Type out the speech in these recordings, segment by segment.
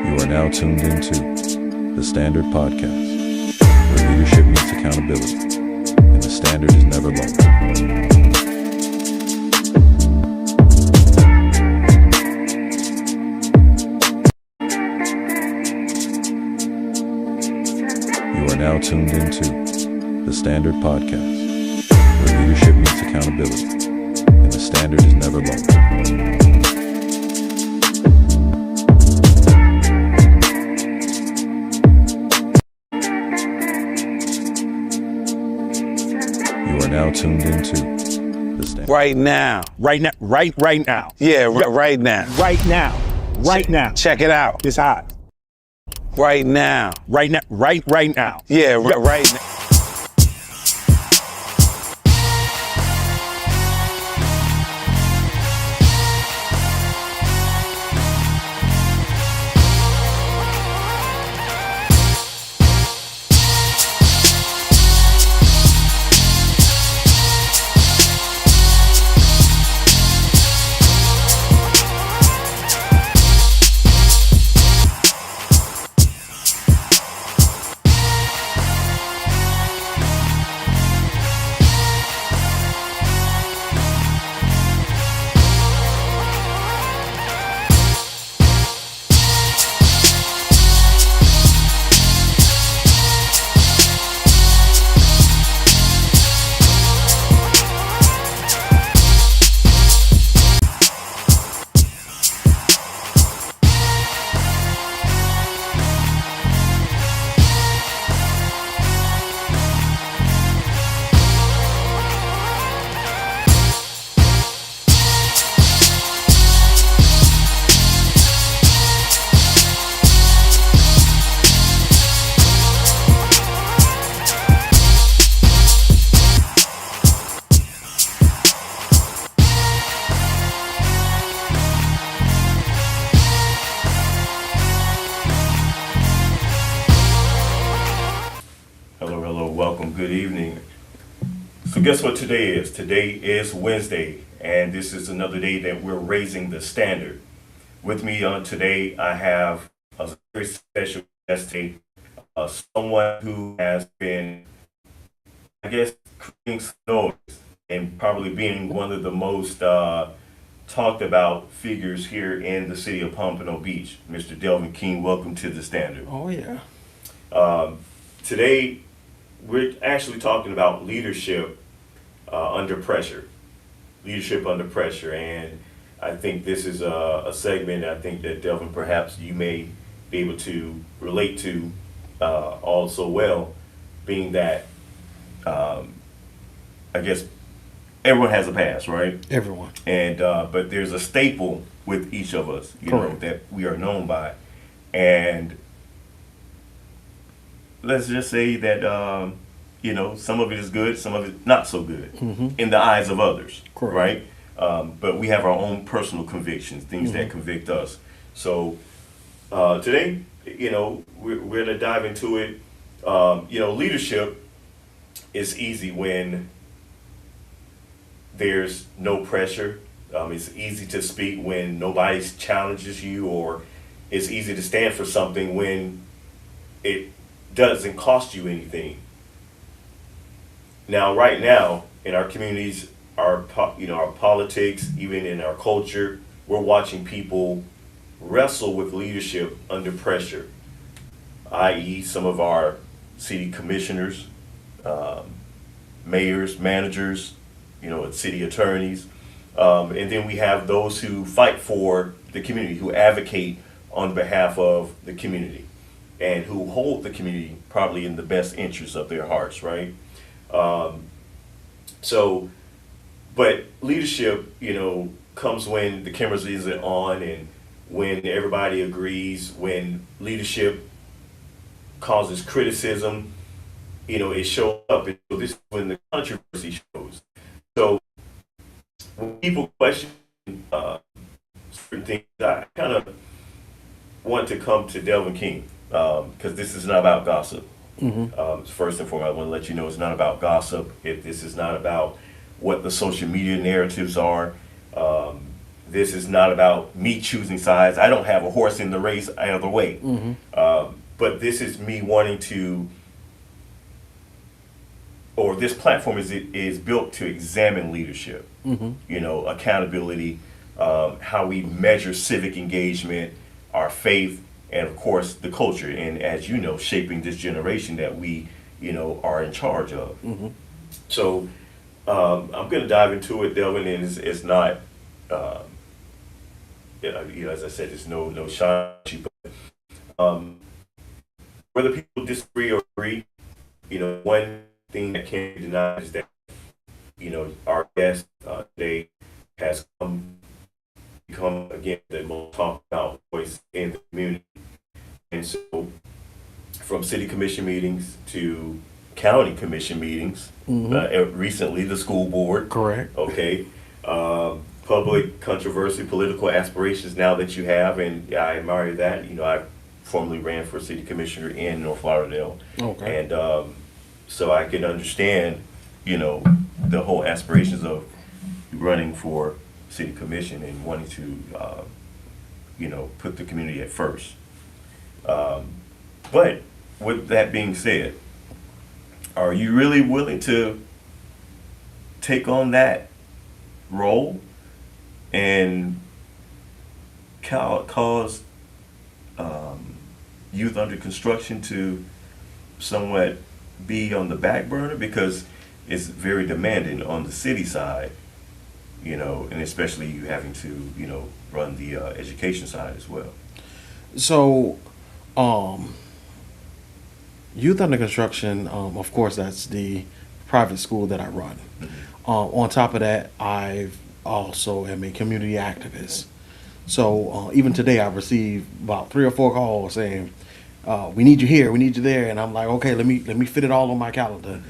You are now tuned into the Standard Podcast, where leadership meets accountability, and the standard is never lowered. You are now tuned into the Standard Podcast, where leadership meets accountability, and the standard is never lowered. You are now tuned into the Standard. Right now. Right now. Right now. Yeah, right now. Right now. Right now. Check it out. It's hot. Right now. Right now. Right now. Yeah, right now. Hello, welcome, good evening. So guess what today is? Today is Wednesday, and this is another day that we're raising the standard. With me on today, I have a very special guest today, someone who has been, I guess, creating some noise and probably being one of the most talked about figures here in the city of Pompano Beach. Mr. Delvin King, welcome to the standard. Oh yeah. Today, we're actually talking about leadership under pressure. Leadership under pressure. And I think this is a segment I think that Delvin, perhaps you may be able to relate to also well, being that I guess everyone has a past, right? Everyone. And but there's a staple with each of us, you know, Correct. that we are known by. And let's just say that some of it is good, some of it not so good in the eyes of others. Correct. Right? But we have our own personal convictions, things that convict us. So today, we're going to dive into it. Leadership is easy when there's no pressure. It's easy to speak when nobody challenges you, or it's easy to stand for something when it doesn't cost you anything. Now, right now, in our communities, our politics, even in our culture, we're watching people wrestle with leadership under pressure, i.e. some of our city commissioners, mayors, managers, city attorneys. And then we have those who fight for the community, who advocate on behalf of the community, and who hold the community probably in the best interest of their hearts, right? But leadership, comes when the cameras isn't on, and when everybody agrees, when leadership causes criticism, it shows up. And so this is when the controversy shows. So when people question certain things, I kind of want to come to Delvin King, because this is not about gossip. First and foremost, I want to let you know it's not about gossip. This is not about what the social media narratives are. This is not about me choosing sides. I don't have a horse in the race either way. But this is me wanting to, or this platform is built to examine leadership, accountability, how we measure civic engagement, our faith, and of course the culture. And as you know, shaping this generation that we, are in charge of. So I'm going to dive into it, Delvin, and it's not, as I said, it's no shine. But whether people disagree or agree, one thing that can't be denied is that, our guest today has become, again, the most talked about voice in the community. And so from city commission meetings to county commission meetings, recently the school board. Correct. Okay. Public controversy, political aspirations now that you have, and I admire that. I formerly ran for city commissioner in North Lauderdale. Okay. And so I can understand, the whole aspirations of running for city commission and wanting to, put the community at first. But with that being said, are you really willing to take on that role and cause youth under construction to somewhat be on the back burner, because it's very demanding on the city side, and especially you having to, run the education side as well. So, youth under construction, of course, that's the private school that I run. On top of that, I've also am a community activist. So even today, I've received about 3 or 4 calls saying, "We need you here, we need you there," and I'm like, "Okay, let me fit it all on my calendar,"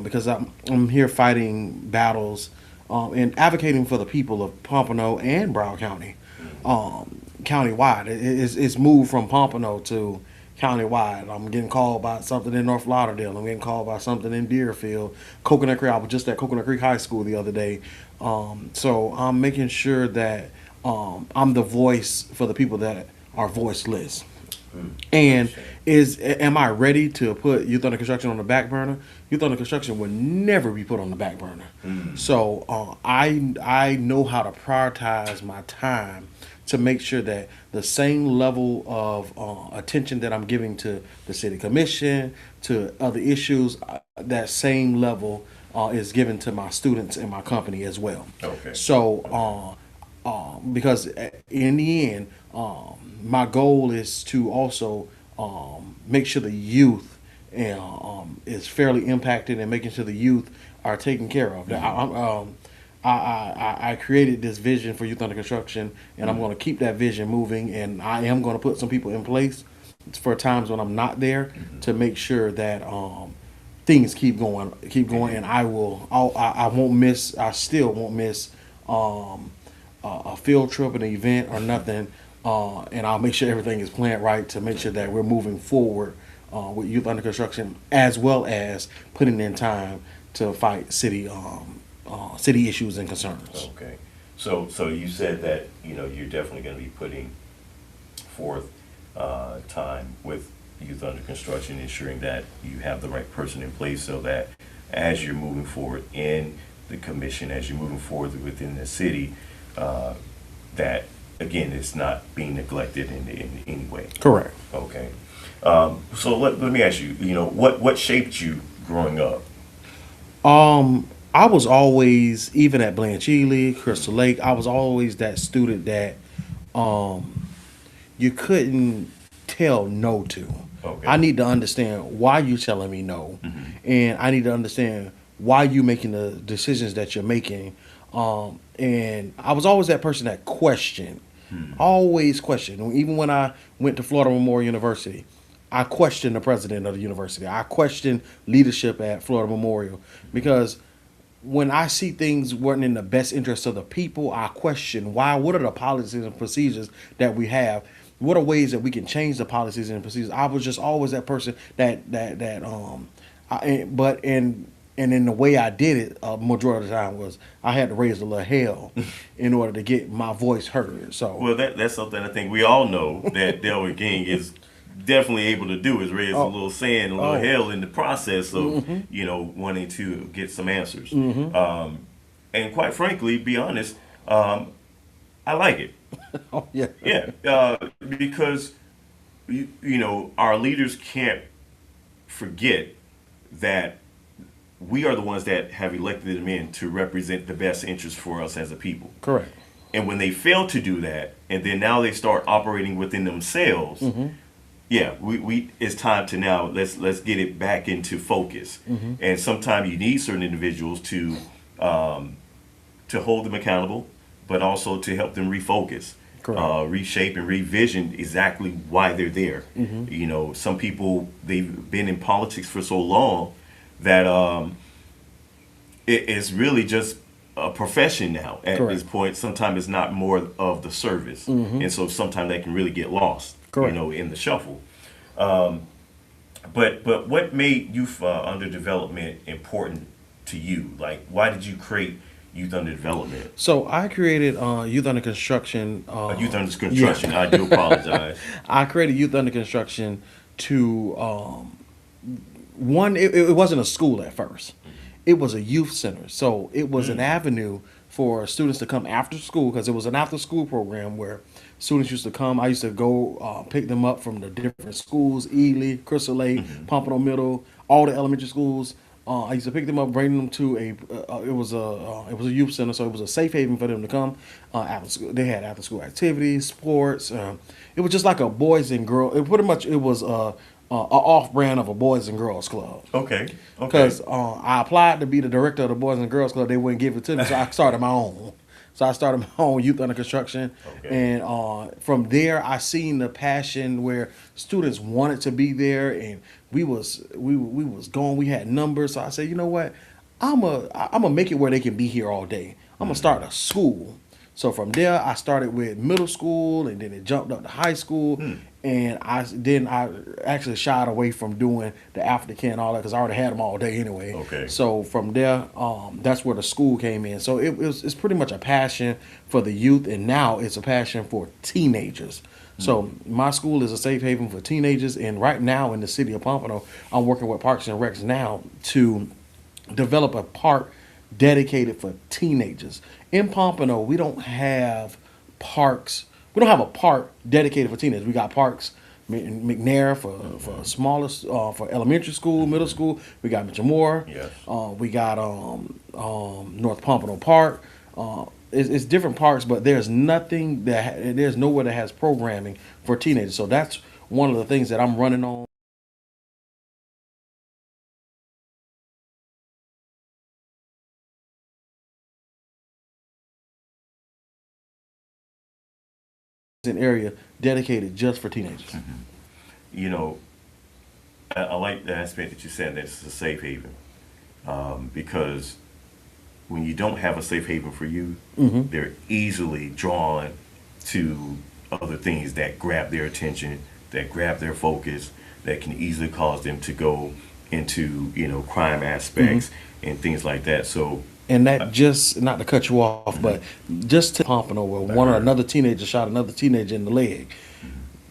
because I'm here fighting battles and advocating for the people of Pompano and Broward County, countywide. It's moved from Pompano to countywide. I'm getting called by something in North Lauderdale. I'm getting called by something in Deerfield, Coconut Creek. I was just at Coconut Creek High School the other day. So I'm making sure that I'm the voice for the people that are voiceless. And am I ready to put youth under construction on the back burner? Youth under construction will never be put on the back burner. So I know how to prioritize my time to make sure that the same level of attention that I'm giving to the city commission, to other issues, that same level is given to my students and my company as well. Okay. So because in the end, my goal is to also make sure the youth is fairly impacted and making sure the youth are taken care of. I created this vision for youth under construction, and I'm going to keep that vision moving, and I am going to put some people in place for times when I'm not there to make sure that things keep going, and I still won't miss a field trip, an event, or nothing, and I'll make sure everything is planned right to make sure that we're moving forward with youth under construction, as well as putting in time to fight city issues and concerns. Okay. So you said that, you're definitely going to be putting forth time with youth under construction, ensuring that you have the right person in place so that as you're moving forward in the commission, as you're moving forward within the city, that, again, it's not being neglected in any way. Correct. Okay. So let me ask you, what shaped you growing up? I was always, even at Blanche Ely, Crystal Lake, I was always that student that you couldn't tell no to. Okay. I need to understand why you telling me no, and I need to understand why you making the decisions that you're making. And I was always that person that questioned, always questioned. Even when I went to Florida Memorial University, I questioned the president of the university. I questioned leadership at Florida Memorial, because when I see things weren't in the best interest of the people, I question why. What are the policies and procedures that we have? What are ways that we can change the policies and procedures? I was just always that person but And then the way I did it, majority of the time was I had to raise a little hell in order to get my voice heard. So Well, that's something I think we all know that Delvin King is definitely able to do, is raise a little sand, a little hell in the process of, wanting to get some answers. And quite frankly, be honest, I like it. oh yeah, Yeah, because our leaders can't forget that we are the ones that have elected them in to represent the best interest for us as a people. correct. And when they fail to do that, and then now they start operating within themselves, yeah, we it's time to now let's get it back into focus. And sometimes you need certain individuals to hold them accountable, but also to help them refocus, reshape and revision exactly why they're there. Some people, they've been in politics for so long that it's really just a profession now at this point. Sometimes it's not more of the service, and so sometimes that can really get lost, in the shuffle. But what made youth under development important to you? Like, why did you create Youth Under Development? So I created Youth Under Construction. Youth Under Construction. I do apologize. I created Youth Under Construction to one. It wasn't a school at first. It was a youth center. So it was an avenue for students to come after school, because it was an after school program where students used to come. I used to go pick them up from the different schools: Ely, Crystal Lake, Pompano Middle, all the elementary schools. I used to pick them up, bring them to it was a youth center, so it was a safe haven for them to come after school. They had after school activities, sports. It was just like a boys and girls. It was a off brand of a boys and girls club. Okay. Because I applied to be the director of the boys and girls club, they wouldn't give it to me, so I started my own. So I started my own Youth Under Construction, and from there I seen the passion where students wanted to be there, and we was going. We had numbers, so I said, you know what, I'm a make it where they can be here all day. I'm gonna start a school. So from there I started with middle school, and then it jumped up to high school, and I actually shied away from doing the aftercare and all that because I already had them all day anyway. Okay. So from there, that's where the school came in. So it's pretty much a passion for the youth, and now it's a passion for teenagers. So my school is a safe haven for teenagers, and right now in the city of Pompano, I'm working with Parks and Recs now to develop a park dedicated for teenagers. In Pompano, we don't have parks. We don't have a park dedicated for teenagers. We got parks McNair for smallest for elementary school, middle school. We got Mitchell Moore. Yes. We got North Pompano Park. It's different parks, but there's nowhere that has programming for teenagers. So that's one of the things that I'm running on. An area dedicated just for teenagers. I like the aspect that you said that it's a safe haven, because when you don't have a safe haven for you, they're easily drawn to other things that grab their attention, that grab their focus, that can easily cause them to go into crime aspects and things like that. So. And that just, not to cut you off, but just to Pompano, where another teenager shot another teenager in the leg.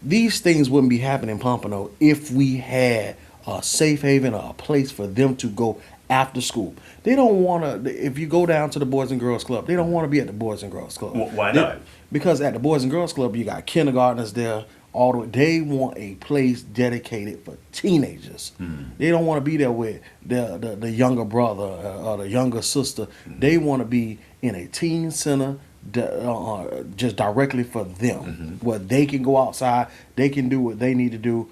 These things wouldn't be happening in Pompano if we had a safe haven or a place for them to go after school. They don't want to, if you go down to the Boys and Girls Club, they don't want to be at the Boys and Girls Club. Why not? Because at the Boys and Girls Club, you got kindergartners there. They want a place dedicated for teenagers. They don't want to be there with the younger brother or the younger sister. They want to be in a teen center just directly for them, where they can go outside, they can do what they need to do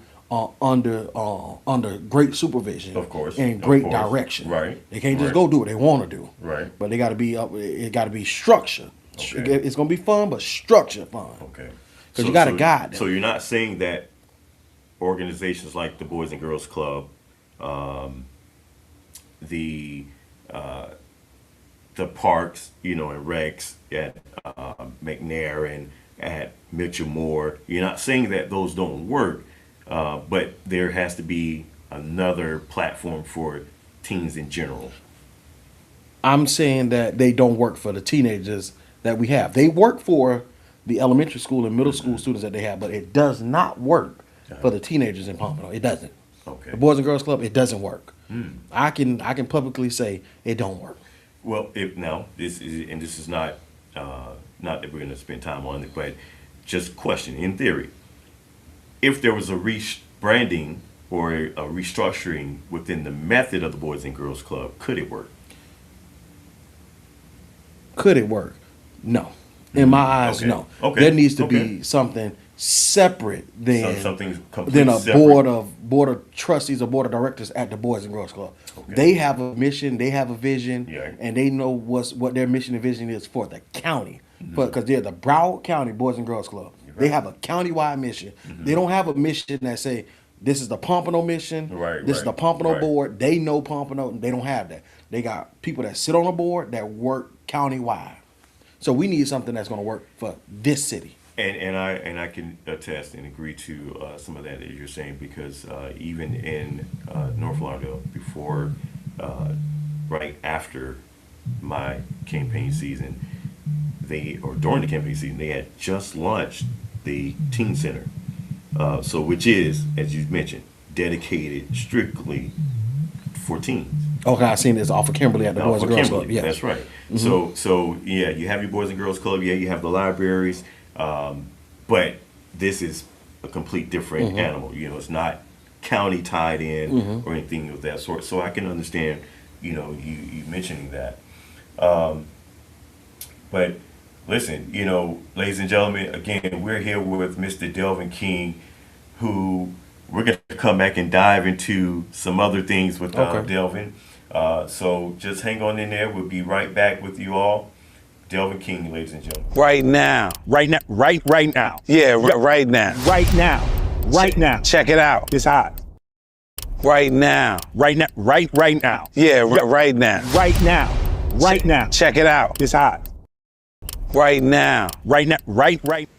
under great supervision, of course, and great direction. Right. They can't just go do what they want to do. Right. But they got to be up. It got to be structured. Okay. It's gonna be fun, but structured fun. Okay. Because you got a guide them. So you're not saying that organizations like the Boys and Girls Club, the parks, and recs at McNair and at Mitchell Moore, you're not saying that those don't work, but there has to be another platform for teens in general. I'm saying that they don't work for the teenagers that we have. They work for the elementary school and middle school students that they have, but it does not work for the teenagers in Pompano. It doesn't. Okay. The Boys and Girls Club, it doesn't work. I can publicly say it don't work. Well, if now this is not not that we're going to spend time on it, but just question in theory, if there was a rebranding or a restructuring within the method of the Boys and Girls Club, could it work? Could it work? No. In my eyes, Okay. no. Okay. There needs to Okay. be something separate than Something completely than a separate. board of trustees or board of directors at the Boys and Girls Club. Okay. They have a mission, they have a vision, Yeah. and they know what their mission and vision is for the county. Mm-hmm. Because they're the Broward County Boys and Girls Club. They have a county-wide mission. Mm-hmm. They don't have a mission that say this is the Pompano mission. Right, This is the right, Pompano right. board. They know Pompano. They don't have that. They got people that sit on the board that work county-wide. So we need something that's going to work for this city. And I can attest and agree to some of that you're saying, because even in North Lauderdale, before, right after my campaign season, during the campaign season, they had just launched the teen center, so which is, as you mentioned, dedicated strictly for teens. Okay, I seen this off of Kimberly at the No, Boys for and Girls Kimberly, Club. Yeah, that's right. So yeah, you have your Boys and Girls Club. Yeah, you have the libraries, but this is a complete different animal. You know, it's not county tied in or anything of that sort. So I can understand, you mentioning that. But listen, ladies and gentlemen, again, we're here with Mr. Delvin King, who we're going to come back and dive into some other things with Okay. Delvin. So just hang on in there. We'll be right back with you all. Delvin King, ladies and gentlemen. Right now. Right now, right now, Yeah, right now. right now, right now. Check it out. It's hot. Right now. Right now, right now, Yeah, right now. right now, right now. Check it out. It's hot. Right now. Right now, right.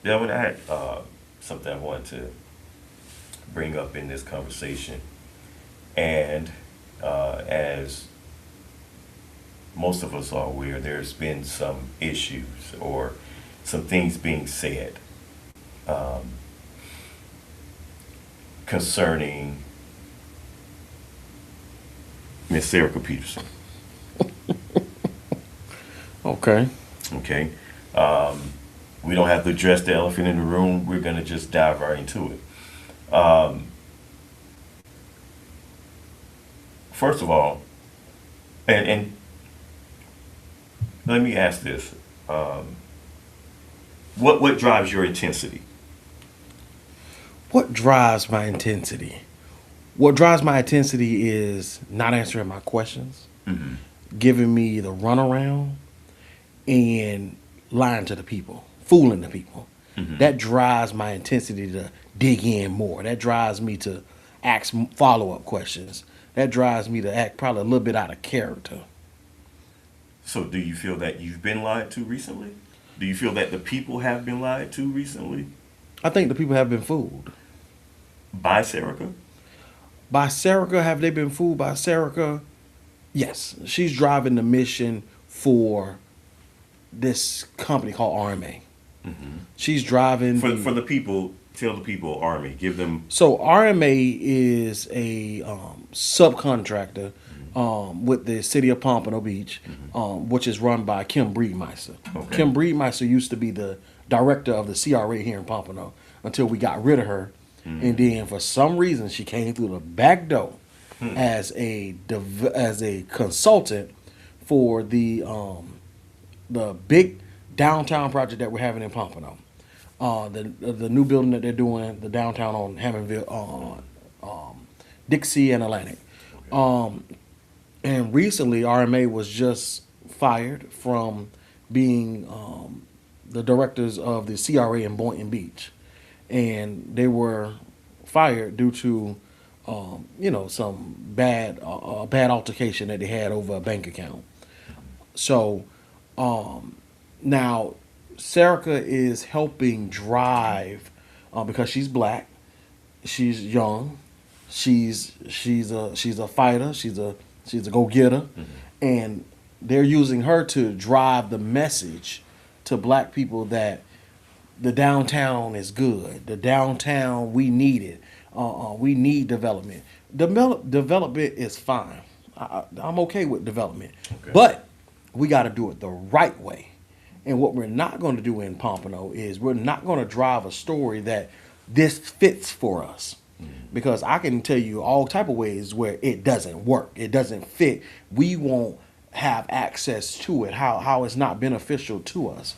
Delvin, I had something I wanted to bring up in this conversation. And as most of us are aware, there's been some issues or some things being said concerning Miss Erica Peterson. Okay. Okay. We don't have to address the elephant in the room. We're going to just dive right into it. First of all, and let me ask this. What drives your intensity? What drives my intensity? What drives my intensity is not answering my questions, giving me the runaround, and lying to the people, fooling the people. That drives my intensity to dig in more. That drives me to ask follow-up questions. That drives me to act probably a little bit out of character. So do you feel that you've been lied to recently? Do you feel that the people have been lied to recently? I think the people have been fooled. By Serica? By Serica, have they been fooled by Serica? Yes. She's driving the mission for this company called RMA. She's driving For the people, tell the people, Army, give them. So RMA is a subcontractor with the city of Pompano Beach, which is run by Kim Breedmeister. Okay. Kim Breedmeister used to be the director of the CRA here in Pompano until we got rid of her. And then for some reason she came through the back door as a consultant for the big downtown project that we're having in Pompano. The new building that they're doing, the downtown on Hammondville, Dixie and Atlantic. And recently, RMA was just fired from being the directors of the CRA in Boynton Beach. And they were fired due to, some bad altercation that they had over a bank account. So now, Serica is helping drive because she's black, she's young, she's a fighter, she's She's a go-getter. And they're using her to drive the message to black people that the downtown is good. The downtown, we need it. We need development. Development is fine. I'm okay with development. Okay. But we got to do it the right way. And what we're not going to do in Pompano is we're not going to drive a story that this fits for us. Because I can tell you all type of ways where it doesn't work. It doesn't fit. We won't have access to it. How it's not beneficial to us.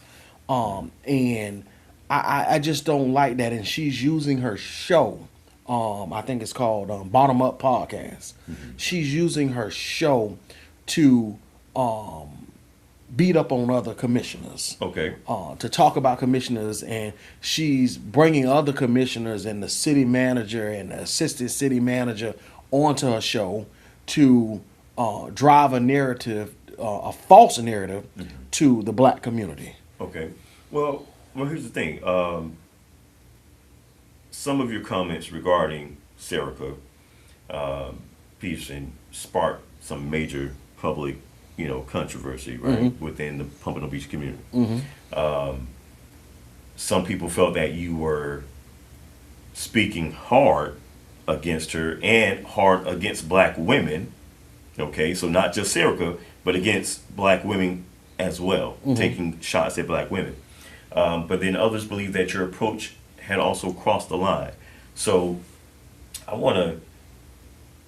And I just don't like that. And she's using her show. I think it's called Bottom Up Podcast. She's using her show to beat up on other commissioners. Okay. To talk about commissioners, and she's bringing other commissioners and the city manager and the assistant city manager onto her show to drive a narrative, a false narrative, to the black community. Okay. Well, here's the thing. Some of your comments regarding Serica Peterson sparked some major public, controversy, right, within the Pompano Beach community. Some people felt that you were speaking hard against her and hard against black women. Okay, so not just Serica, but against black women as well, taking shots at black women. But then others believe that your approach had also crossed the line. So I want to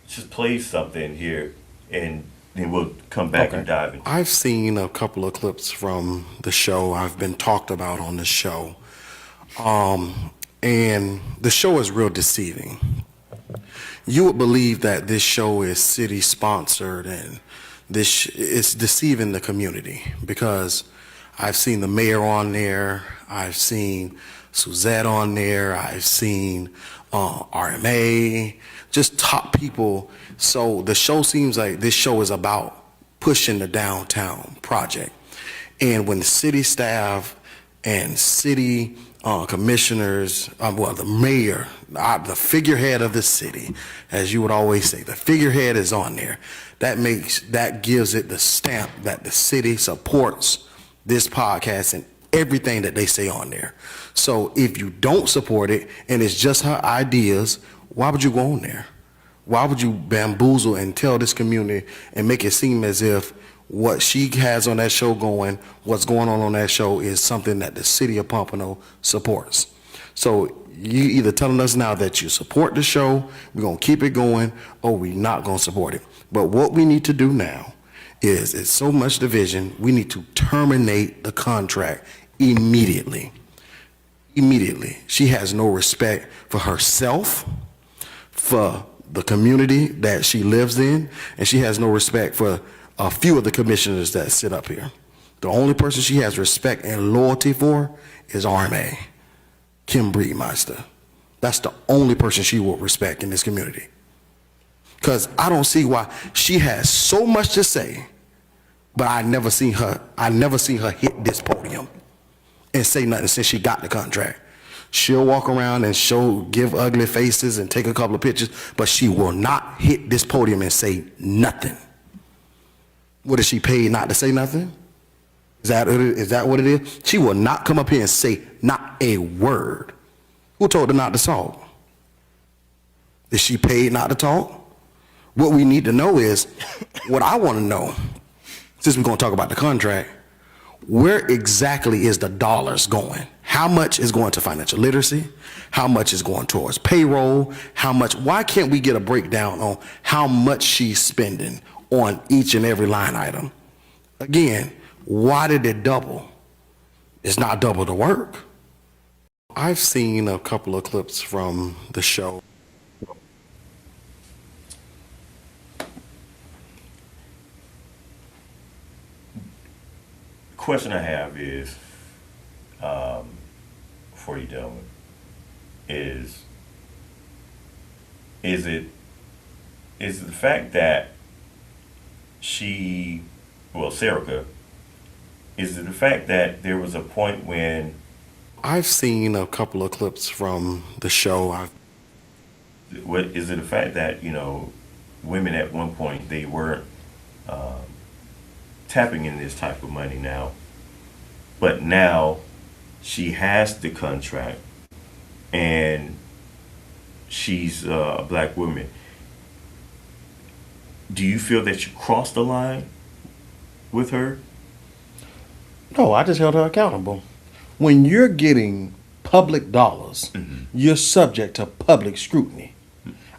just play something here, and then we'll come back and dive into it. I've seen a couple of clips from the show. I've been talked about on the show. And the show is real deceiving. You would believe that this show is city sponsored, and this it's deceiving the community, because I've seen the mayor on there, I've seen Suzette on there, I've seen RMA, just top people. So the show seems like this show is about pushing the downtown project. And when the city staff and city commissioners, the mayor, the figurehead of the city, as you would always say, the figurehead is on there. That gives it the stamp that the city supports this podcast and everything that they say on there. So if you don't support it and it's just her ideas, why would you go on there? Why would you bamboozle and tell this community and make it seem as if what she has on that show going, what's going on that show is something that the city of Pompano supports? So you either telling us now that you support the show, we're going to keep it going, or we're not going to support it. But what we need to do now is, it's so much division, we need to terminate the contract immediately. Immediately. She has no respect for herself, for the community that she lives in, and she has no respect for a few of the commissioners that sit up here. The only person she has respect and loyalty for is RMA, Kim Breedmeister. That's the only person she will respect in this community. Because I don't see why she has so much to say, but I never seen her hit this podium and say nothing since she got the contract. She'll walk around and give ugly faces and take a couple of pictures, but she will not hit this podium and say nothing. What is she paid not to say nothing? Is that what it is? She will not come up here and say not a word. Who told her not to talk? Is she paid not to talk? What we need to know is, what I want to know, since we're going to talk about the contract, where exactly is the dollars going? How much is going to financial literacy? How much is going towards payroll? Why can't we get a breakdown on how much she's spending on each and every line item? Again, why did it double? It's not double the work. I've seen a couple of clips from the show. Question I have is, for you, Delvin, is it the fact that Serica, is it the fact that there was a point when... I've seen a couple of clips from the show. What is it the fact that, women at one point, they weren't tapping in this type of money now, but now she has the contract and she's a black woman. Do you feel that you crossed the line with her? No, I just held her accountable. When you're getting public dollars, you're subject to public scrutiny.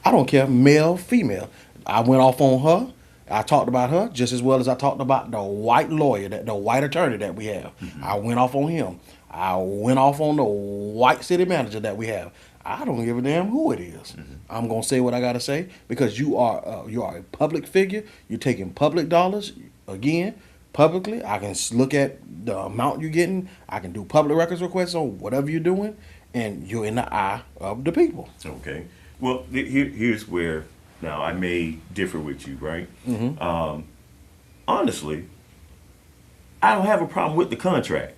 I don't care, male, female. I went off on her. I talked about her just as well as I talked about the white lawyer, the white attorney that we have. I went off on him. I went off on the white city manager that we have. I don't give a damn who it is. I'm gonna say what I gotta say because you are a public figure. You're taking public dollars again publicly. I can look at the amount you're getting. I can do public records requests on whatever you're doing, and you're in the eye of the people. Okay. Well, here's where now I may differ with you, right? Honestly, I don't have a problem with the contract.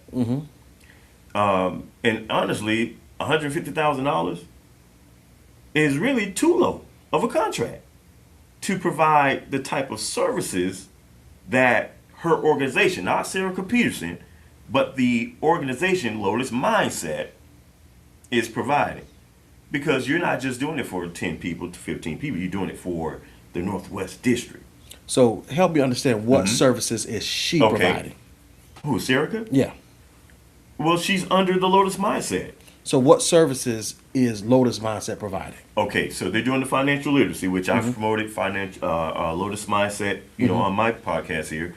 And honestly, $150,000 is really too low of a contract to provide the type of services that her organization, not Serica Peterson, but the organization Lotus Mindset is providing. Because you're not just doing it for 10 people to 15 people, you're doing it for the Northwest District. So help me understand what services is she providing? Who, Serica? Yeah. Well, she's under the Lotus Mindset. So what services is Lotus Mindset providing? Okay, so they're doing the financial literacy, which I've promoted Lotus Mindset, you know, on my podcast here.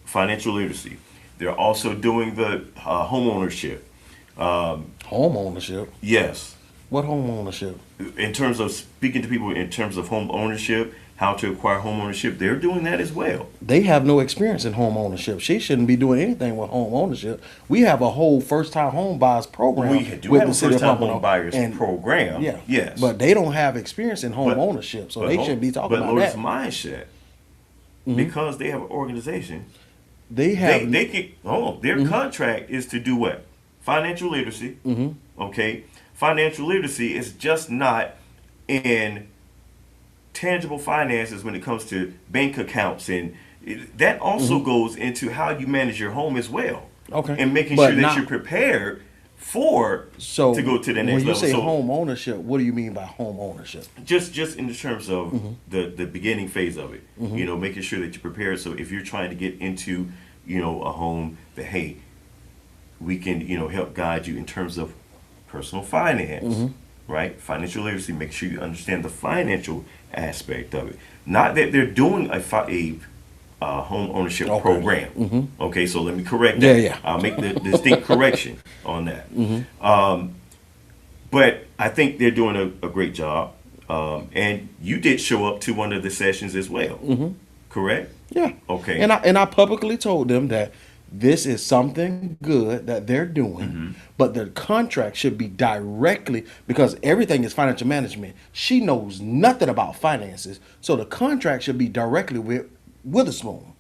Financial literacy. They're also doing the home ownership. Home ownership? Yes. What home ownership? In terms of speaking to people in terms of home ownership, how to acquire home ownership, they're doing that as well. They have no experience in home ownership. She shouldn't be doing anything with home ownership. We have a whole first-time home buyers program. We do have a first-time home buyers program. Yeah. Yes. But they don't have experience in home ownership, so they shouldn't be talking about Lotus that. Mindset, because they have an organization, They have they can, their contract is to do what? Financial literacy. Okay. Financial literacy is just not in tangible finances when it comes to bank accounts, and that also goes into how you manage your home as well. Okay. And making sure that you're prepared to go to the next level. When you say home ownership, what do you mean by home ownership? Just in terms of the beginning phase of it, you know, making sure that you're prepared. So if you're trying to get into, you know, a home, that hey, we can, you know, help guide you in terms of personal finance, right? Financial literacy. Make sure you understand the financial aspect of it. Not that they're doing a home ownership program. Okay, so let me correct that. Yeah. I'll make the distinct correction on that. But I think they're doing a great job. And you did show up to one of the sessions as well, correct? Yeah. Okay. And I publicly told them that this is something good that they're doing, but the contract should be directly, because everything is financial management. She knows nothing about finances, so the contract should be directly with Witherspoon.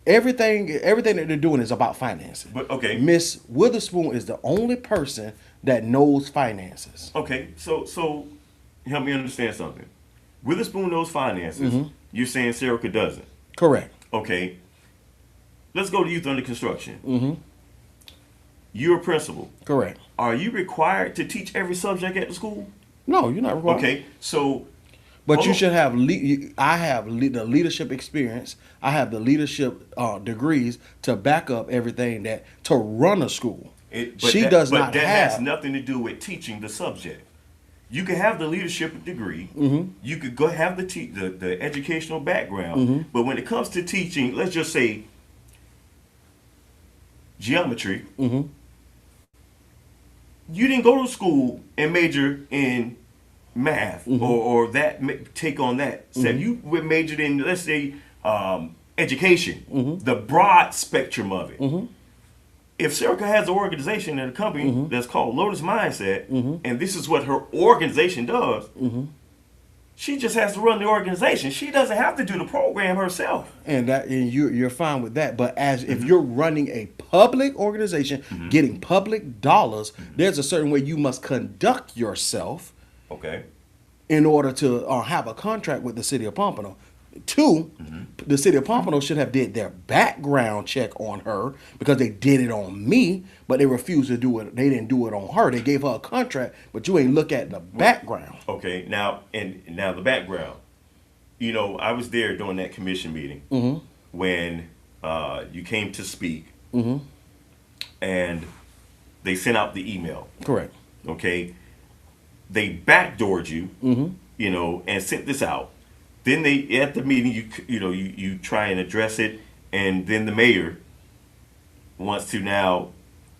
Everything that they're doing is about finances. But okay, Miss Witherspoon is the only person that knows finances. okay. So help me understand something. Witherspoon knows finances. You're saying Serica doesn't. Correct. Okay. Let's go to youth under construction. You're a principal. Correct. Are you required to teach every subject at the school? No, you're not required. Okay, so. But you should have. I have the leadership experience. I have the leadership degrees to back up everything to run a school. That has nothing to do with teaching the subject. You can have the leadership degree. You could go have the educational background. But when it comes to teaching, let's just say geometry, you didn't go to school and major in math or take on that. So you majored in, let's say, education, the broad spectrum of it. If Serica has an organization and a company that's called Lotus Mindset, and this is what her organization does, she just has to run the organization. She doesn't have to do the program herself. And you're fine with that. But if you're running a public organization, getting public dollars, there's a certain way you must conduct yourself. Okay. In order to have a contract with the city of Pompano. Two, the city of Pompano should have did their background check on her because they did it on me, but they refused to do it. They didn't do it on her. They gave her a contract, but you ain't look at the background. Okay, now the background. You know, I was there during that commission meeting when you came to speak, and they sent out the email. Correct. Okay, they backdoored you, you know, and sent this out. Then they at the meeting, you try and address it, and then the mayor wants to now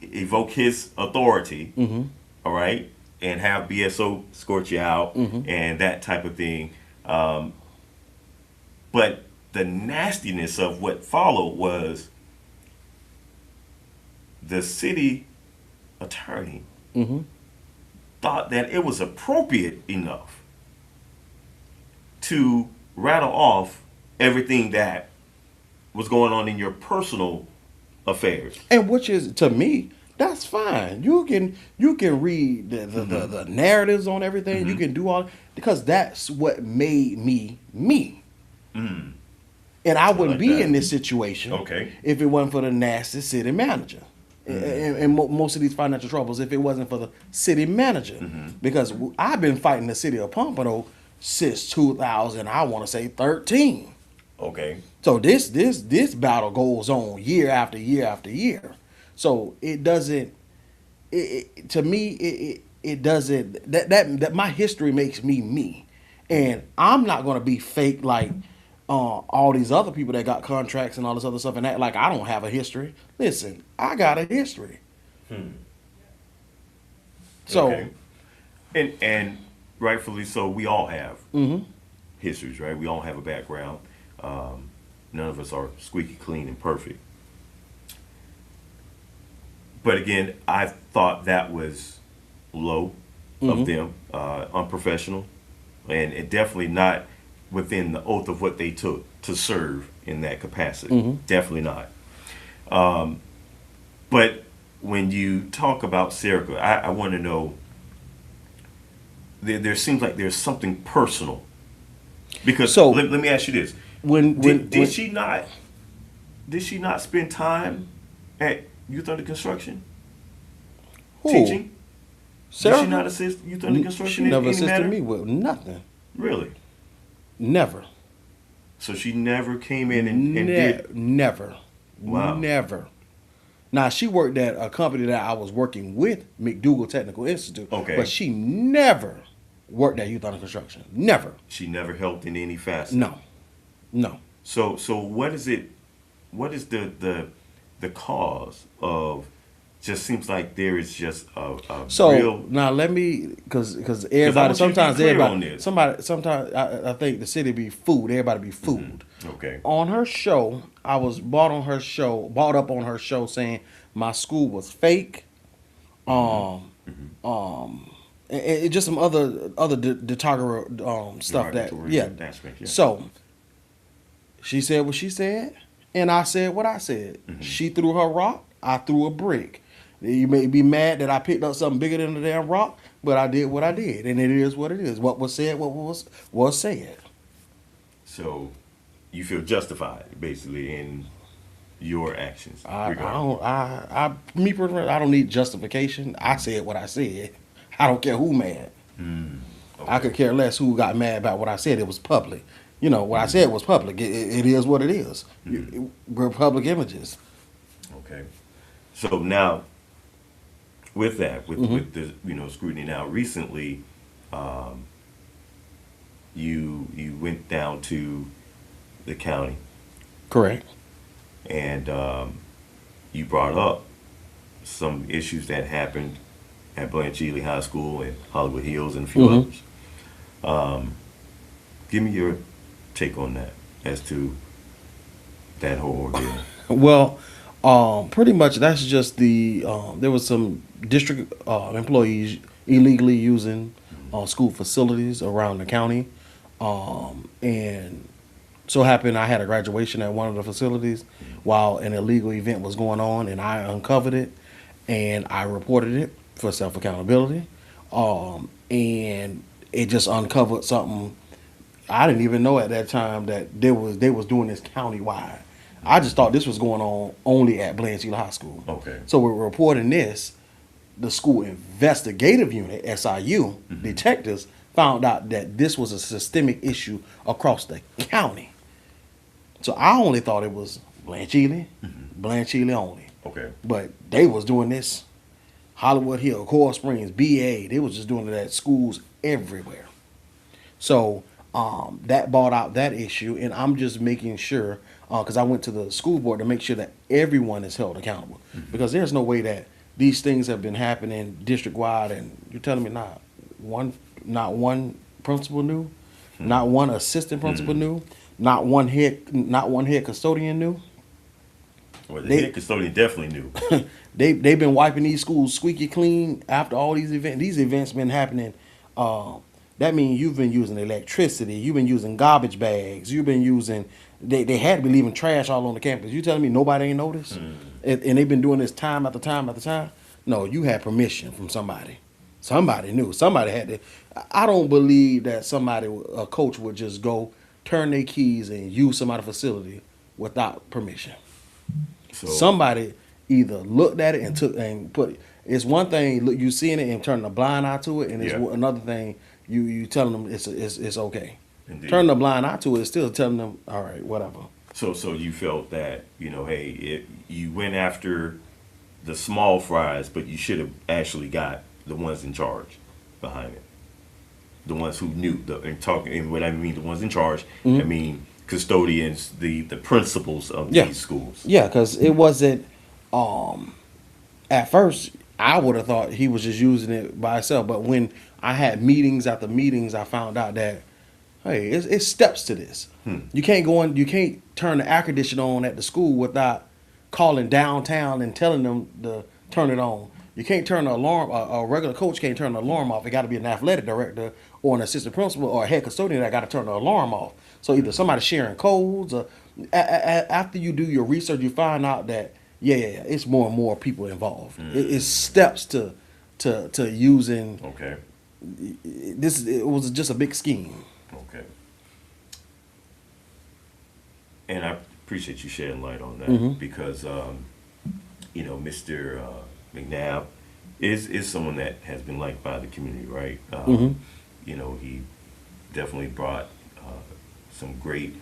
evoke his authority, all right, and have BSO escort you out and that type of thing. But the nastiness of what followed was the city attorney thought that it was appropriate enough to rattle off everything that was going on in your personal affairs. And which is, to me, that's fine. You can read the narratives on everything. You can do all, because that's what made me me. And I wouldn't be that. in this situation if it wasn't for the nasty city manager. And most of these financial troubles, if it wasn't for the city manager. Because I've been fighting the city of Pompano since 2000, I want to say 13. Okay. So this battle goes on year after year after year. So it doesn't. To me, it doesn't. That my history makes me me, and I'm not gonna be fake like all these other people that got contracts and all this other stuff and act like I don't have a history. Listen, I got a history. So, and rightfully so, we all have histories, right? We all have a background. None of us are squeaky clean and perfect. But again, I thought that was low of them, unprofessional, and it definitely not within the oath of what they took to serve in that capacity. Definitely not. But when you talk about Serica, I want to know, there seems like there's something personal. Because So, let me ask you this. Did she not spend time at Youth Under Construction? Who? Teaching? Sarah? Did she not assist Youth Under Construction She never in any assisted manner? me with nothing. Really? Never. So she never came in and did? Never. Wow. Never. Now, she worked at a company that I was working with, McDougal Technical Institute. Okay. But she never worked at Youth Under Construction. Never. She never helped in any facet? No. So what is it, what is the cause of, just seems like there is just a So real... now let me, because I everybody, want you to be sometimes clear on everybody, this. sometimes I think the city be fooled. Everybody be fooled. Okay. On her show, I was bought up on her show saying my school was fake. And just some other derogatory stuff that aspect, yeah. So she said what she said, and I said what I said. She threw her rock, I threw a brick. You may be mad that I picked up something bigger than the damn rock, but I did what I did, and it is what it is. What was said, what was said. So you feel justified, basically, in your actions. Me personally, I don't need justification. I said what I said. I don't care who mad. I could care less who got mad about what I said. It was public. You know, what I said was public. It is what it is. We're public images. Okay. So now, with that, with the scrutiny now, recently, you went down to the county. Correct. And you brought up some issues that happened at Blanche Ely High School and Hollywood Hills and a few others. Give me your take on that, as to that whole ordeal. Well, pretty much that's just the there was some district employees illegally using school facilities around the county, and so happened I had a graduation at one of the facilities while an illegal event was going on, and I uncovered it and I reported it for self accountability, and it just uncovered something I didn't even know at that time that they was doing this countywide. I just thought this was going on only at Blanchard High School. Okay. So we're reporting this. The school investigative unit, SIU, detectives found out that this was a systemic issue across the county. So I only thought it was Blanchard only. Okay. But they was doing this Hollywood Hill, Coral Springs, BA. They was just doing it at schools everywhere. So that brought out that issue, and I'm just making sure, because I went to the school board to make sure that everyone is held accountable. Because there's no way that these things have been happening district-wide, and you're telling me not one principal knew, not one assistant principal knew, not one head custodian knew. Well, the head custodian definitely knew. They've been wiping these schools squeaky clean after all these events. These events been happening. That means you've been using electricity. You've been using garbage bags. You've been using. They had to be leaving trash all on the campus. You telling me nobody ain't noticed? And they've been doing this time after time after time. No, you had permission from somebody. Somebody knew. Somebody had to. I don't believe that a coach would just go turn their keys and use some other facility without permission. So, Somebody either looked at it and took and put it. It's one thing look you seeing it and turning a blind eye to it, and it's another thing you telling them it's okay. Indeed. Turning a blind eye to it is still telling them, all right, whatever. So you felt that, hey, you went after the small fries, but you should have actually got the ones in charge behind it, the ones who knew. And what I mean, the ones in charge, I mean custodians, the principals of these schools. Yeah, because it wasn't. At first, I would have thought he was just using it by itself, but when I had meetings after meetings, I found out that hey, it's steps to this. You can't go on. You can't turn the air conditioner on at the school without calling downtown and telling them to turn it on. You can't turn the alarm. A regular coach can't turn the alarm off. It got to be an athletic director or an assistant principal or a head custodian that got to turn the alarm off. So either somebody sharing codes or after you do your research, you find out that it's more and more people involved. It's steps to using. Okay. It was just a big scheme. Okay. And I appreciate you shedding light on that because, Mr. McNabb is someone that has been liked by the community, right? He definitely brought some great,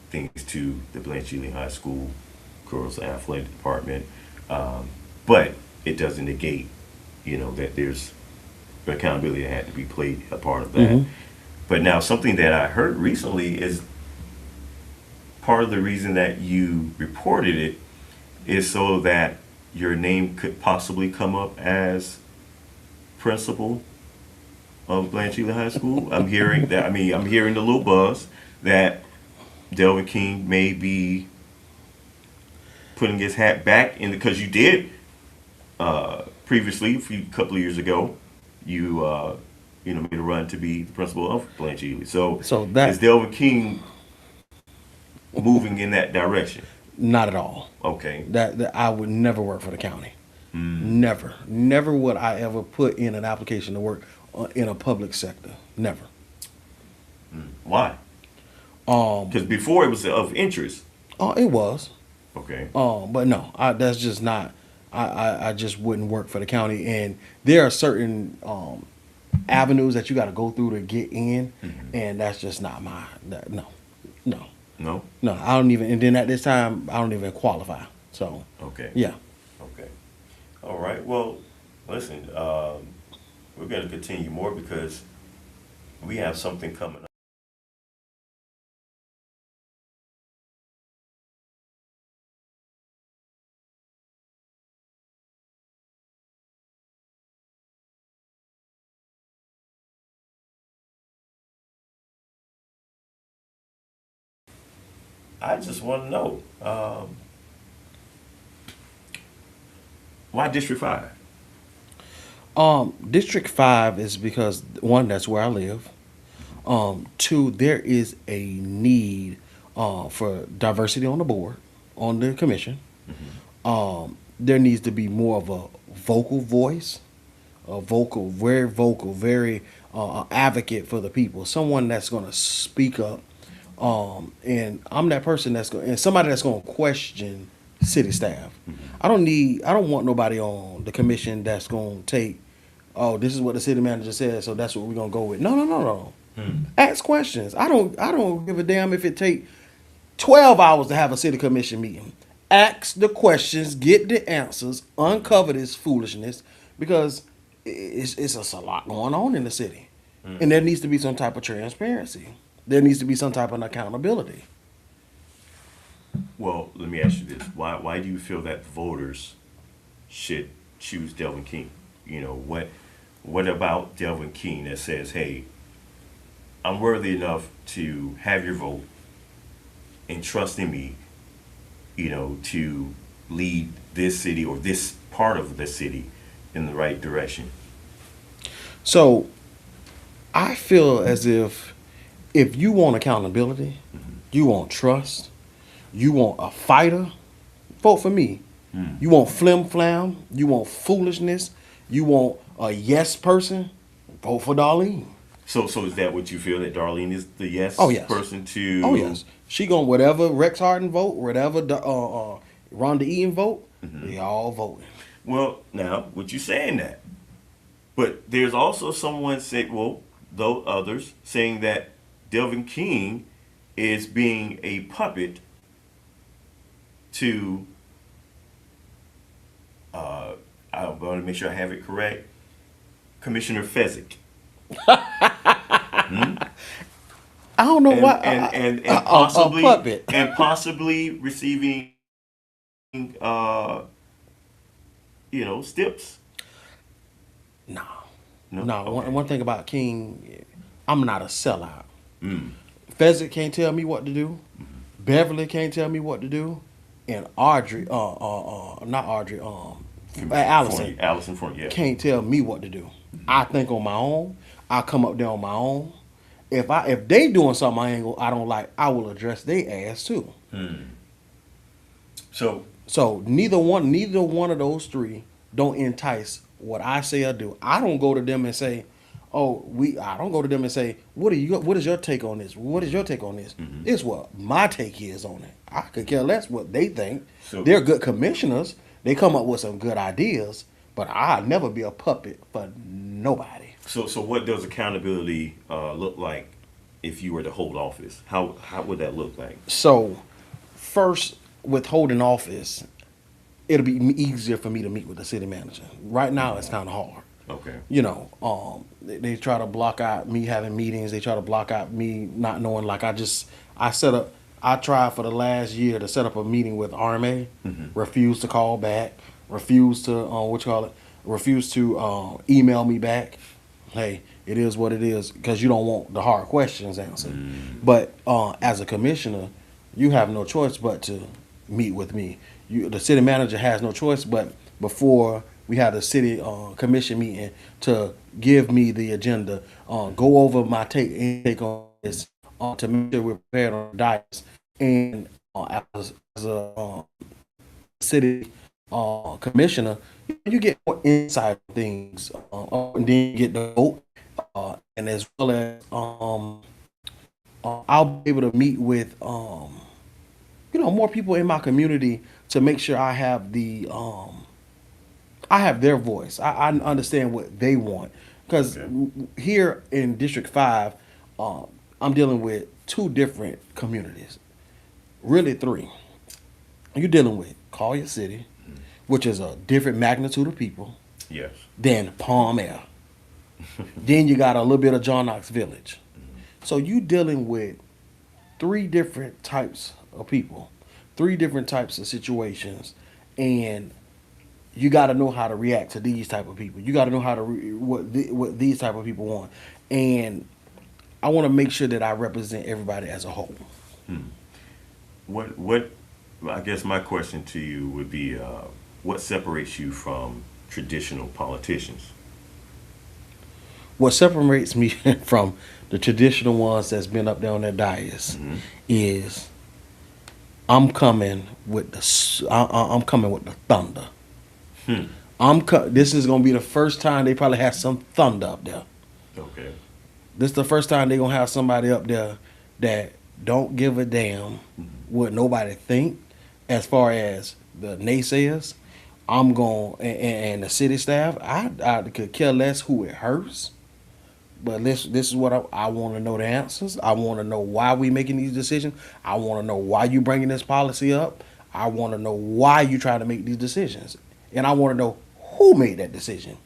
things to the Blanchard High School girls athletic department, but it doesn't negate, that there's accountability that had to be played a part of that. But now something that I heard recently is part of the reason that you reported it is so that your name could possibly come up as principal of Blanchard High School. I'm hearing that. I'm hearing the little buzz that Delvin King may be putting his hat back in because you did previously, a couple of years ago, you made a run to be the principal of Blanchard. So that is Delvin King moving in that direction? Not at all. Okay. That I would never work for the county. Never would I ever put in an application to work in a public sector. Never. Why? Because before it was of interest. It was. Okay. But no, that's just not. I just wouldn't work for the county, and there are certain avenues that you got to go through to get in, and that's just not my. No. I don't even. And then at this time, I don't even qualify. So. Okay. Yeah. Okay. All right. Well, listen. We're going to continue more because we have something coming up. I just want to know, why District 5? District 5 is because, one, that's where I live. Two, there is a need for diversity on the board, on the commission. There needs to be more of a vocal voice vocal, very advocate for the people. Someone that's going to speak up. And I'm that person and somebody that's going to question city staff. I don't want nobody on the commission that's going to take, oh, this is what the city manager said, so that's what we're going to go with. No. Ask questions. I don't give a damn if it take 12 hours to have a city commission meeting. Ask the questions, get the answers, uncover this foolishness, because it's just a lot going on in the city. And there needs to be some type of transparency. There needs to be some type of accountability. Well, let me ask you this: Why do you feel that voters should choose Delvin King? You know, what about Delvin King that says, "Hey, I'm worthy enough to have your vote and trust in me, you know, to lead this city or this part of the city in the right direction"? So, I feel as if you want accountability, you want trust, you want a fighter, vote for me. You want flim flam, you want foolishness, you want a yes person, vote for Darlene. So is that what you feel, that Darlene is the yes, Yes. person to? Oh yes, she going whatever Rex Harden vote, whatever Rhonda Eaton vote, they all voting. Well, now, what you saying that, but there's also someone said, well, though others saying that Delvin King is being a puppet to, I'm going to make sure I have it correct, Commissioner Fezzik. I don't know why. And possibly, a puppet. and possibly receiving, stips. No. Okay. One thing about King, I'm not a sellout. Fezzik can't tell me what to do. Beverly can't tell me what to do. And Audrey, Allison Front, yeah. can't tell me what to do. I think on my own. I come up there on my own. If they doing something I don't like, I will address their ass too. So neither one of those three don't entice what I say or do. I don't go to them and say, I don't go to them and say, what is your take on this? What is your take on this? It's what my take is on it. I could care less what they think. So, they're good commissioners. They come up with some good ideas, but I'll never be a puppet for nobody. So what does accountability look like if you were to hold office? How would that look like? So, first, with holding office, it'll be easier for me to meet with the city manager. Right now, it's kind of hard. Okay. They try to block out me having meetings. They try to block out me not knowing. Like I tried for the last year to set up a meeting with RMA. Refused to call back. Refused to refused to email me back. Hey, it is what it is, because you don't want the hard questions answered. But as a commissioner, you have no choice but to meet with me. The city manager has no choice but, before we had a city commission meeting, to give me the agenda, go over my take on this, to make sure we're prepared on the diets. And as a city commissioner, you get more insight on things, and then you get the vote, and as well as I'll be able to meet with more people in my community to make sure I have their voice. I understand what they want, because here in District 5, I'm dealing with 2 different communities, really 3. You're dealing with Collier City, which is a different magnitude of people. Yes. Than Palm Air. Then you got a little bit of John Knox Village. So you dealing with 3 different types of people, 3 different types of situations, and you got to know how to react to these type of people. You got to know how to what these type of people want, and I want to make sure that I represent everybody as a whole. What? I guess my question to you would be, what separates you from traditional politicians? What separates me from the traditional ones that's been up there on that dais is I'm coming with the thunder. This is gonna be the first time they probably have some thunder up there. Okay. This is the first time they're gonna have somebody up there that don't give a damn what nobody think as far as the naysayers. I'm going and the city staff. I could care less who it hurts, but this is what I want to know the answers. I want to know why we making these decisions. I want to know why you bringing this policy up. I want to know why you trying to make these decisions, and I want to know who made that decision.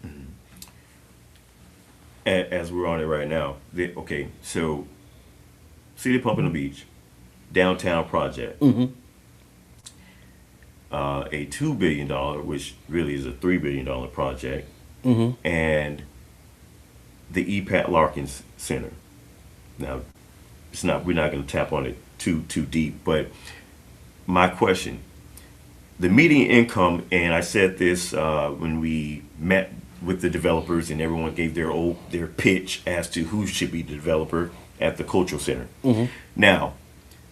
As we're on it right now, okay, so City Pump on the Beach, downtown project, a $2 billion, which really is a $3 billion project, and the Pat Larkins Center. Now, we're not going to tap on it too deep, but my question, the median income, and I said this when we met with the developers and everyone gave their pitch as to who should be the developer at the cultural center. Now,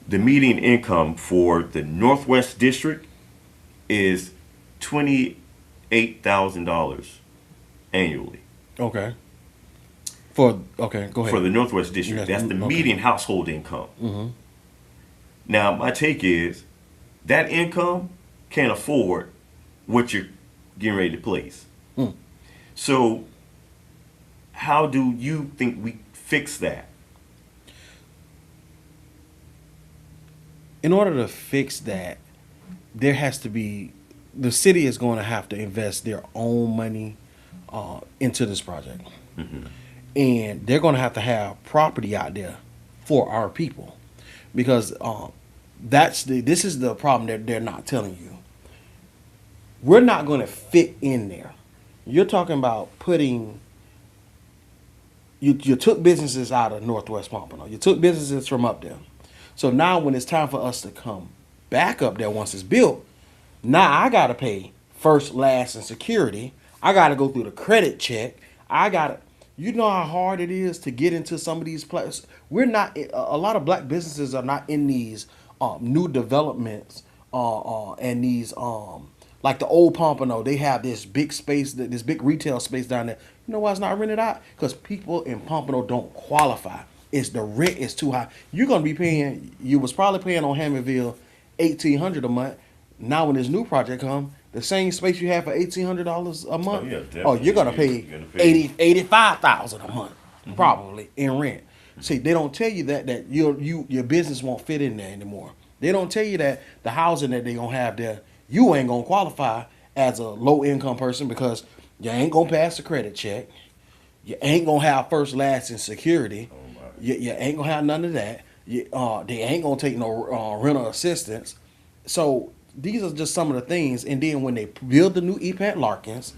the median income for the Northwest District is $28,000 annually. Okay. Go ahead. For the Northwest District, that's the median household income. Now, my take is that income can't afford what you're getting ready to place. So, how do you think we fix that? In order to fix that, there has to be, the city is going to have to invest their own money into this project. And they're going to have property out there for our people, because this is the problem that they're not telling you. We're not going to fit in there. You're talking about putting, you took businesses out of Northwest Pompano. You took businesses from up there. So now when it's time for us to come back up there once it's built, now I got to pay first, last, and security. I got to go through the credit check. You know how hard it is to get into some of these places. A lot of black businesses are not in these new developments and these like the old Pompano. They have this big space, this big retail space down there. You know why it's not rented out? Because people in Pompano don't qualify. The rent is too high. You're gonna be paying. You was probably paying on Hammondville $1,800 a month. Now when this new project come, the same space you have for $1,800 a month. You're gonna pay $85,000 a month probably in rent. See, they don't tell you that your business won't fit in there anymore. They don't tell you that the housing that they gonna have there, you ain't gonna qualify as a low income person because you ain't gonna pass the credit check. You ain't gonna have first, last, and security. You ain't gonna have none of that. They ain't gonna take no rental assistance. So these are just some of the things. And then when they build the new Pat Larkins,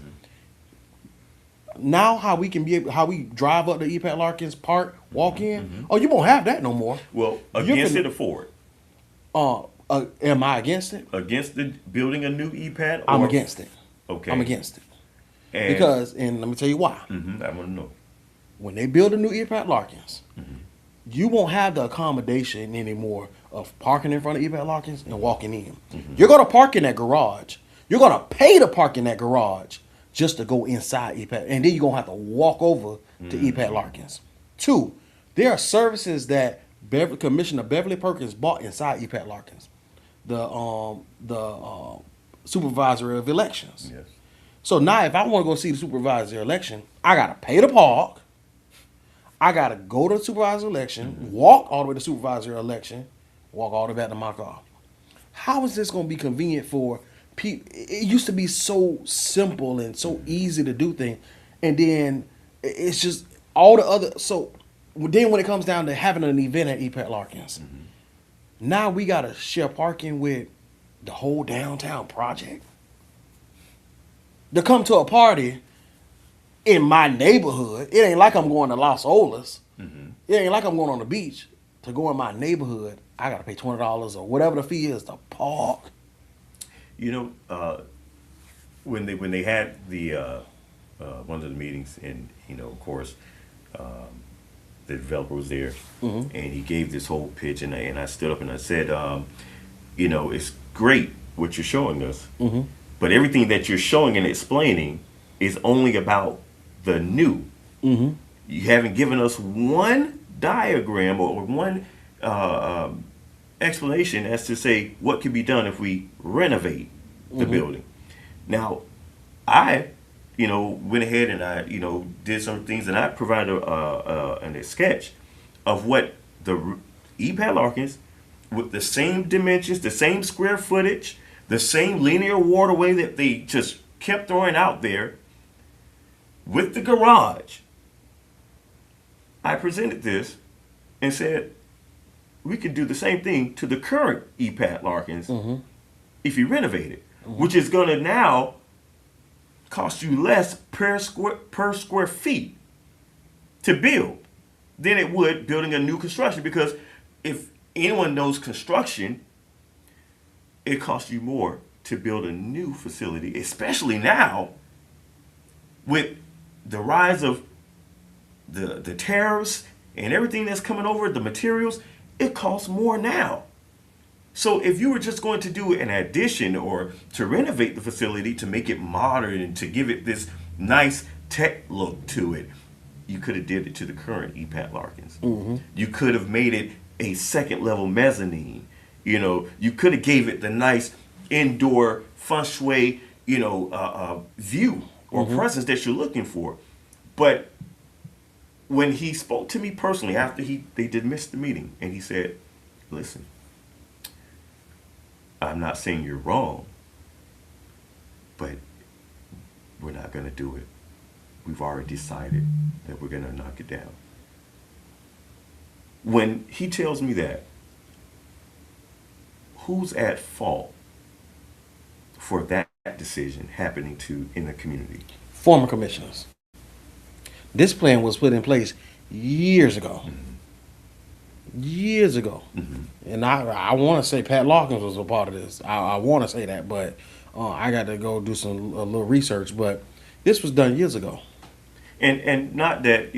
now how we drive up the Pat Larkins Park, walk in. Oh, you won't have that no more. Well, against it or for it? Am I against it? Against building a new EPAT? I'm against it. Okay. I'm against it. Because let me tell you why. I want to know. When they build a new EPAT Larkins, you won't have the accommodation anymore of parking in front of EPAT Larkins and walking in. You're going to park in that garage. You're going to pay to park in that garage just to go inside EPAT. And then you're going to have to walk over to EPAT Larkins. 2, there are services that Commissioner Beverly Perkins bought inside EPAT Larkins. The supervisor of elections. Yes. So now if I want to go see the supervisor election, I got to pay to park. I got to go to the supervisor election, walk all the way to supervisor election, walk all the way back to my car. How is this going to be convenient for people? It used to be so simple and so easy to do things. And then it's just all the other. So then when it comes down to having an event at EPAT Larkins, now we got to share parking with the whole downtown project. To come to a party in my neighborhood, it ain't like I'm going to Los Olas. It ain't like I'm going on the beach. To go in my neighborhood, I got to pay $20 or whatever the fee is to park. You know, when they had the one of the meetings, and of course, the developer was there, and he gave this whole pitch, and I stood up and I said, it's great what you're showing us, But everything that you're showing and explaining is only about the new. You haven't given us one diagram or one explanation as to say what could be done if we renovate the building. Now, I, went ahead and I, did some things, and I provided a sketch of what the E-Pad Larkins, with the same dimensions, the same square footage, the same linear waterway that they just kept throwing out there, with the garage. I presented this and said, we could do the same thing to the current E-Pad Larkins if you renovate it, which is going to now cost you less per square feet to build than it would building a new construction. Because if anyone knows construction, it costs you more to build a new facility, especially now with the rise of the tariffs and everything that's coming over, the materials. It costs more now. So if you were just going to do an addition or to renovate the facility to make it modern and to give it this nice tech look to it, you could have did it to the current E-Pad Larkins. You could have made it a second level mezzanine. You could have gave it the nice indoor feng shui, view or presence that you're looking for. But when he spoke to me personally after they dismissed the meeting, and he said, listen, I'm not saying you're wrong, but we're not going to do it. We've already decided that we're going to knock it down. When he tells me that, who's at fault for that decision happening in the community? Former commissioners. This plan was put in place years ago. Years ago. And I want to say Pat Larkins was a part of this. I want to say that, but I got to go do a little research. But this was done years ago. And not that,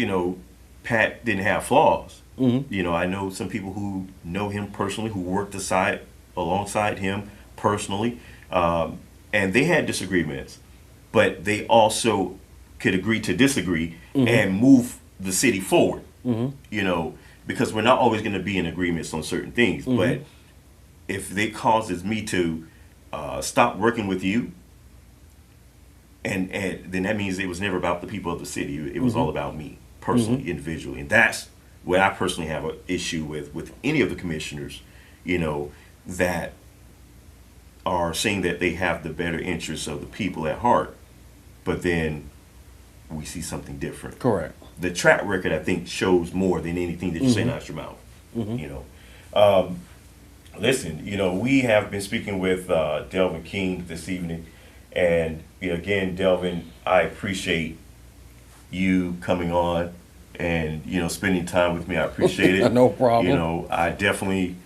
Pat didn't have flaws. I know some people who know him personally, who worked alongside him personally, and they had disagreements, but they also could agree to disagree and move the city forward. Because we're not always going to be in agreements on certain things. But if it causes me to stop working with you, and then that means it was never about the people of the city. It was all about me personally, individually, and that's what I personally have an issue with any of the commissioners, that are saying that they have the better interests of the people at heart, but then we see something different. Correct. The track record, I think, shows more than anything that you say out your mouth. Listen, we have been speaking with Delvin King this evening, and again, Delvin, I appreciate you coming on and spending time with me. I appreciate it. No problem. I definitely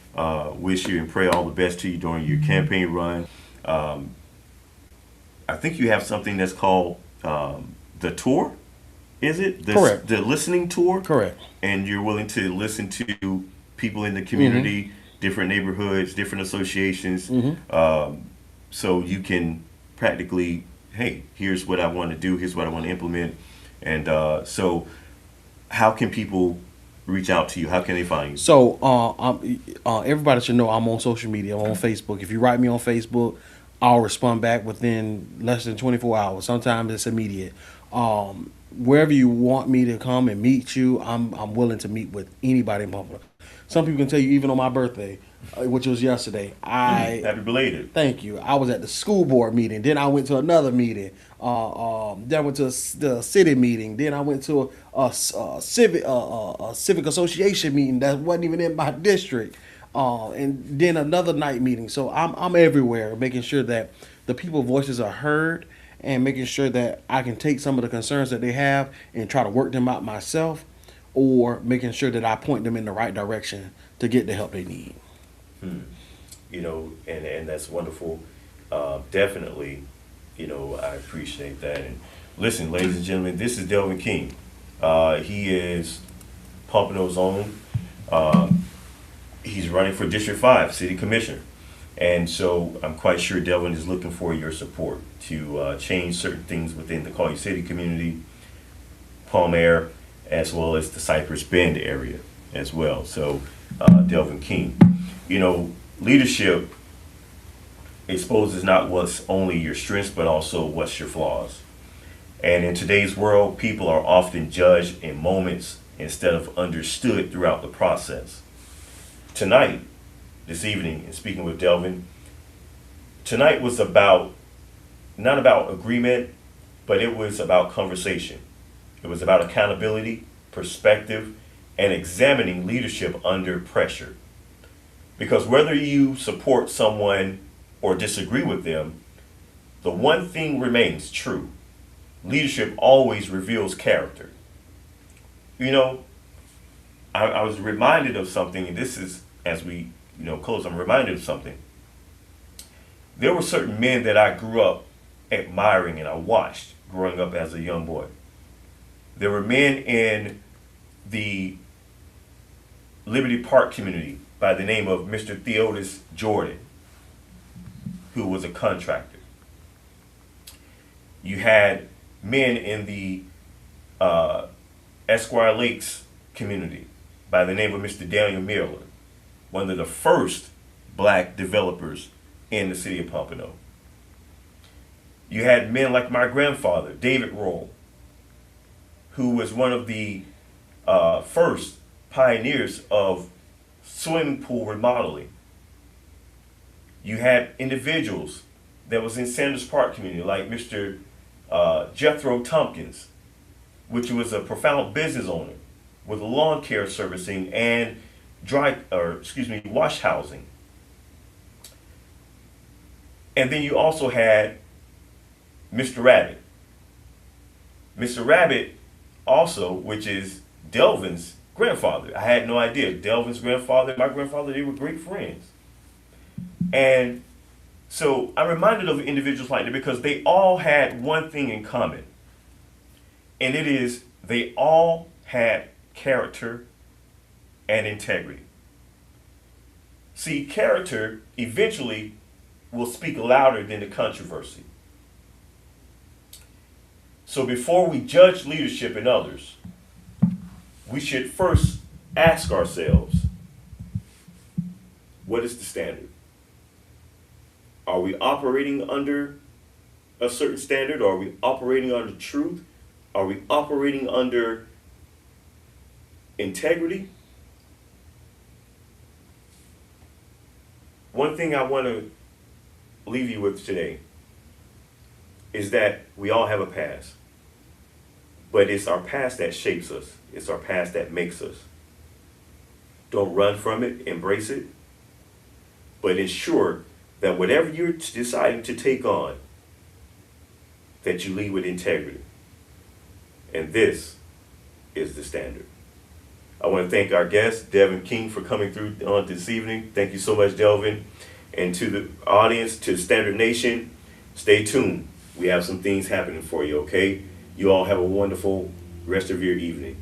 wish you and pray all the best to you during your campaign run. I think you have something that's called the tour. Is it? Correct. The listening tour? Correct. And you're willing to listen to people in the community, different neighborhoods, different associations, so you can practically, hey, here's what I want to do, here's what I want to implement. And so how can people reach out to you? How can they find you? So everybody should know I'm on social media. I'm on Facebook. If you write me on Facebook, I'll respond back within less than 24 hours. Sometimes it's immediate. Wherever you want me to come and meet you, I'm willing to meet with anybody in public. Some people can tell you, even on my birthday, which was yesterday, happy belated. Thank you. I was at the school board meeting. Then I went to another meeting. Then I went to the city meeting. Then I went to a civic association meeting that wasn't even in my district. And then another night meeting. So I'm everywhere, making sure that the people's voices are heard, and making sure that I can take some of the concerns that they have and try to work them out myself, or making sure that I point them in the right direction to get the help they need. And that's wonderful. Definitely, I appreciate that. And listen, ladies and gentlemen, this is Delvin King. He is Pompano's own. He's running for District 5 City Commissioner. And so I'm quite sure Delvin is looking for your support to change certain things within the Collier City community, Palm Air, as well as the Cypress Bend area as well. So Delvin King, leadership exposes not what's only your strengths, but also what's your flaws. And in today's world, people are often judged in moments instead of understood throughout the process. Tonight, this evening, and speaking with Delvin, tonight was not about agreement, but it was about conversation. It was about accountability, perspective, and examining leadership under pressure. Because whether you support someone or disagree with them, the one thing remains true. Leadership always reveals character. I was reminded of something, and this is, as we close, I'm reminded of something. There were certain men that I grew up admiring and I watched growing up as a young boy. There were men in the Liberty Park community by the name of Mr. Theodis Jordan, who was a contractor. You had men in the Esquire Lakes community by the name of Mr. Daniel Miller, one of the first black developers in the city of Pompano. You had men like my grandfather, David Roll, who was one of the first pioneers of swimming pool remodeling. You had individuals that was in Sanders Park community, like Mr. Jethro Tompkins, which was a profound business owner with lawn care servicing and wash housing. And then you also had Mr. Rabbit. Mr. Rabbit also, which is Delvin's grandfather. I had no idea. Delvin's grandfather, my grandfather, they were great friends. And so I'm reminded of individuals like that because they all had one thing in common. And it is they all had character and integrity. See, character eventually will speak louder than the controversy. So before we judge leadership in others, we should first ask ourselves, what is the standard? Are we operating under a certain standard? Are we operating under truth? Are we operating under integrity? One thing I want to leave you with today is that we all have a past. But it's our past that shapes us. It's our past that makes us. Don't run from it, embrace it, but ensure that whatever you're deciding to take on, that you lead with integrity. And this is the standard. I want to thank our guest, Delvin King, for coming through on this evening. Thank you so much, Delvin. And to the audience, to the Standard Nation, stay tuned. We have some things happening for you, okay? You all have a wonderful rest of your evening.